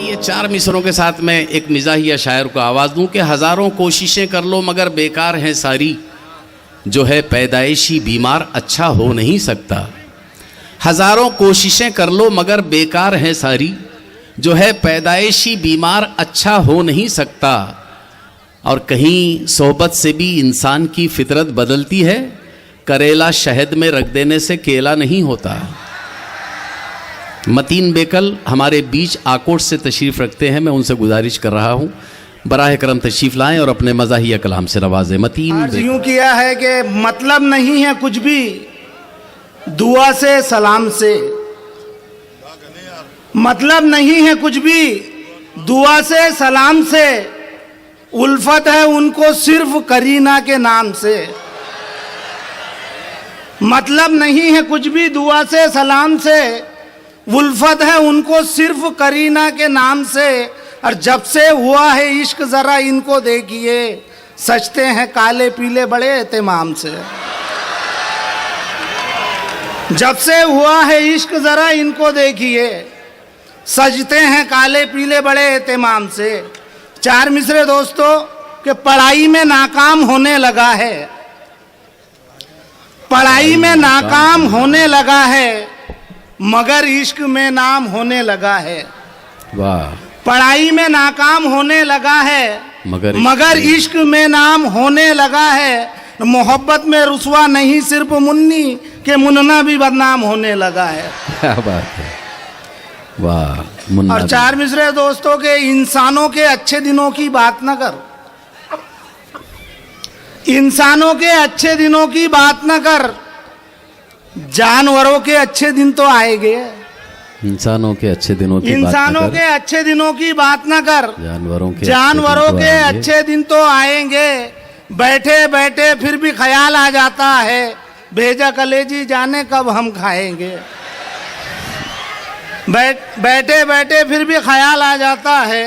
आइए चार मिसरों के साथ मैं एक मिजाहिया शायर को आवाज़ दूं कि हज़ारों कोशिशें कर लो मगर बेकार हैं सारी, जो है पैदाइशी बीमार अच्छा हो नहीं सकता। हज़ारों कोशिशें कर लो मगर बेकार हैं सारी, जो है पैदाइशी बीमार अच्छा हो नहीं सकता। और कहीं सोहबत से भी इंसान की फितरत बदलती है, करेला शहद में रख देने से केला नहीं होता। मतीन बेकल हमारे बीच आकोट से तशरीफ़ रखते हैं, मैं उनसे गुजारिश कर रहा हूँ बराह करम तशरीफ़ लाएं और अपने मज़ाहिया कलाम से नवाजें। मतीन यूँ किया है कि मतलब नहीं है कुछ भी दुआ से सलाम से, मतलब नहीं है कुछ भी दुआ से सलाम से, उल्फत है उनको सिर्फ करीना के नाम से। मतलब नहीं है कुछ भी दुआ से सलाम से, उल्फत है उनको सिर्फ करीना के नाम से। और जब से हुआ है इश्क जरा इनको देखिए, सजते हैं काले पीले बड़े एहतिमाम से। जब से हुआ है इश्क जरा इनको देखिए, सजते हैं काले पीले बड़े एहतिमाम से। चार मिसरे दोस्तों कि पढ़ाई में नाकाम होने लगा है, पढ़ाई में नाकाम होने लगा है, मगर इश्क में नाम होने लगा है। वाह। पढ़ाई में नाकाम होने लगा है मगर इश्क में नाम होने लगा है। मोहब्बत में रुसवा नहीं सिर्फ मुन्नी के मुन्ना भी बदनाम होने लगा है। क्या बात है, वाह मुन्ना। और चार मिसरे दोस्तों के इंसानों के अच्छे दिनों की बात न कर, इंसानों के अच्छे दिनों की बात न कर, जानवरों के अच्छे दिन तो आएंगे। इंसानों के अच्छे दिनों की इंसानों के अच्छे दिनों की बात ना कर, जानवरों के अच्छे दिन तो आएंगे। बैठे बैठे फिर भी ख्याल आ जाता है, भेजा कलेजी जाने कब हम खाएंगे। बैठे बैठे फिर भी ख्याल आ जाता है,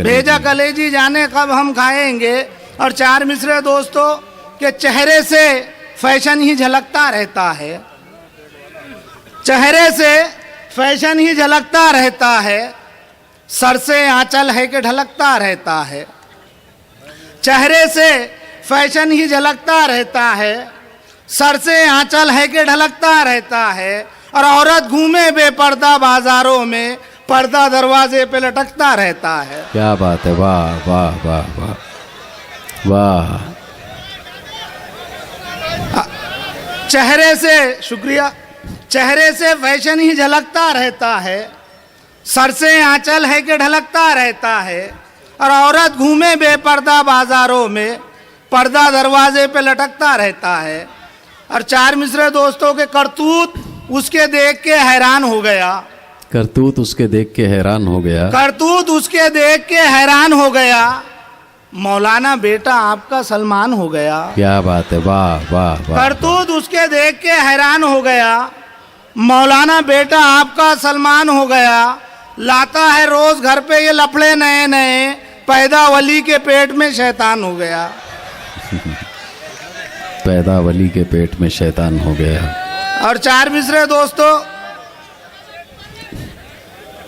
भेजा कलेजी जाने कब हम खाएंगे। और चार मिसरे दोस्तों के चेहरे से फैशन ही झलकता रहता है, चेहरे से फैशन ही झलकता रहता है, सर से आंचल है कि ढलकता रहता है। चेहरे से फैशन ही झलकता रहता है, सर से आंचल है कि ढलकता रहता है। और औरत घूमे बेपर्दा बाजारों में, पर्दा दरवाजे पे लटकता रहता है। क्या बात है, वाह वाह वाह वाह वाह। चेहरे से, शुक्रिया, चेहरे से फैशन ही झलकता रहता है, सर से आंचल है कि ढलकता रहता है। और औरत घूमे बेपर्दा बाजारों में, पर्दा दरवाजे पे लटकता रहता है। और चार मिसरे दोस्तों के करतूत उसके देख के हैरान हो गया, करतूत उसके देख के हैरान हो गया, करतूत उसके देख के हैरान हो गया। मौलाना बेटा आपका सलमान हो गया। क्या बात है, वाह वाह वाह। करतूत उसके देख के हैरान हो गया, मौलाना बेटा आपका सलमान हो गया। लाता है रोज घर पे ये लफड़े नए नए, पैदा वली के पेट में शैतान हो गया। पैदा वली के पेट में शैतान हो गया। और चार मिसरे दोस्तों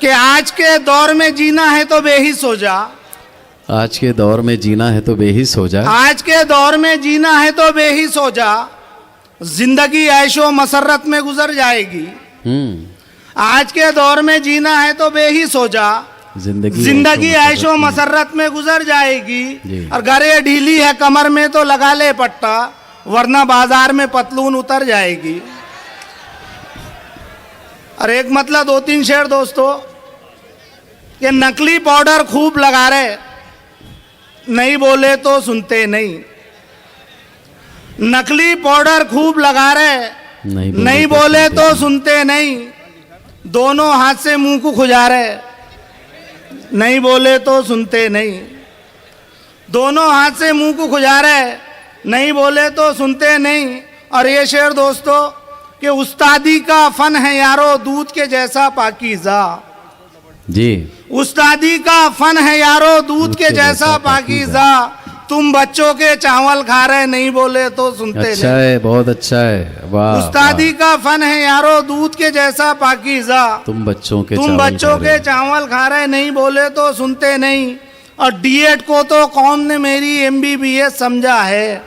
कि आज के दौर में जीना है तो बेहिस हो जा, आज के दौर में जीना है तो बेहिस हो जा, आज के दौर में जीना है तो बेहिस हो जा। जिंदगी ऐशो मसरत में गुजर जाएगी। आज के दौर में जीना है तो बेहिस हो जा, जिंदगी ऐशो मसरत में गुजर जाएगी। और गरे ढीली है कमर में तो लगा ले पट्टा, वरना बाजार में पतलून उतर जाएगी। और एक मतलब दो तीन शेर दोस्तों कि नकली पाउडर खूब लगा रहे, नहीं बोले तो सुनते नहीं। नकली पाउडर खूब लगा रहे, नहीं बोले तो सुनते नहीं। दोनों हाथ से मुंह को खुजा रहे, नहीं बोले तो सुनते नहीं। दोनों हाथ से मुंह को खुजा रहे, नहीं बोले तो सुनते नहीं। और ये शेर दोस्तों कि उस्तादी का फन है यारो दूध के जैसा पाकीज़ा जी, उस्तादी का फन है यारो दूध के जैसा पाकीज़ा। तुम बच्चों के चावल खा रहे नहीं बोले तो सुनते अच्छा नहीं। है, बहुत अच्छा है, वाह। उस्तादी का फन है यारो दूध के जैसा पाकीज़ा। तुम बच्चों के तुम चावल बच्चों खा रहे के चावल खा रहे नहीं बोले तो सुनते नहीं। और डीएड को तो कौम ने मेरी एमबीबीएस समझा है।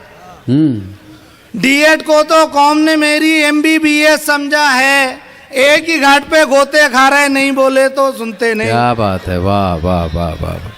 डीएड को तो कौम ने मेरी एमबीबीएस समझा है। एक ही घाट पे गोते खा रहे नहीं बोले तो सुनते नहीं। क्या बात है, वाह वाह वाह वाह वाह।